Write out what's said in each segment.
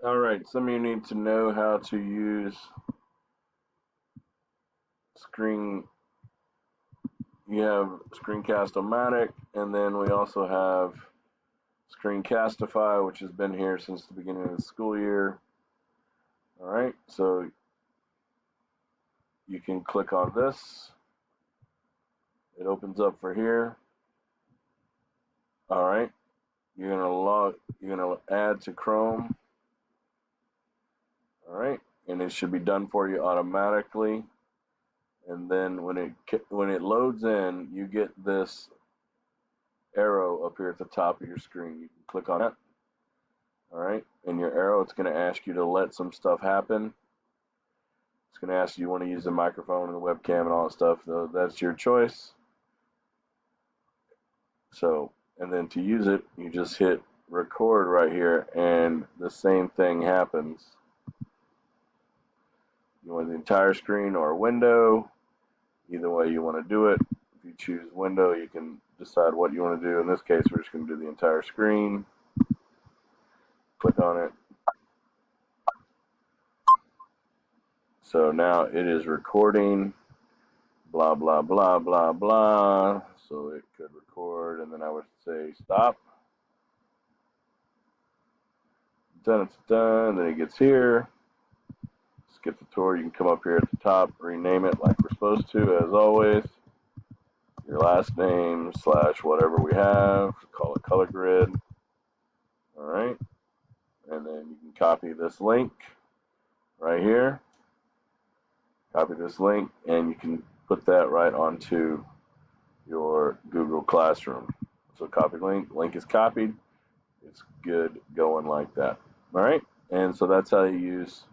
Alright, some of you need to know how to use Screen. You have Screencast-O-Matic, and then we also have Screencastify, which has been here since the beginning of the school year. Alright, so you can click on this. It opens up for here. Alright, you're gonna add to Chrome. Alright, and it should be done for you automatically. And then when it loads in, you get this arrow up here at the top of your screen. You can click on it. All right, and your arrow, it's going to ask you to let some stuff happen. It's going to ask you want to use the microphone and the webcam and all that stuff. So that's your choice. So, and then to use it, you just hit record right here, and the same thing happens. You want the entire screen or a window. Either way you want to do it. If you choose window, you can decide what you want to do. In this case, we're just going to do the entire screen. Click on it. So now it is recording, blah, blah, blah, blah, blah. So it could record, and then I would say stop. Done, it's done. Then it gets here. Skip the tour. You can come up here at the top, rename it like we're supposed to, as always. Your last name / whatever we have. Call it color grid. All right. And then you can copy this link right here. Copy this link, and you can put that right onto your Google Classroom. So copy link is copied. It's good going like that. All right. And so that's how you use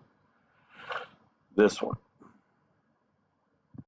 this one.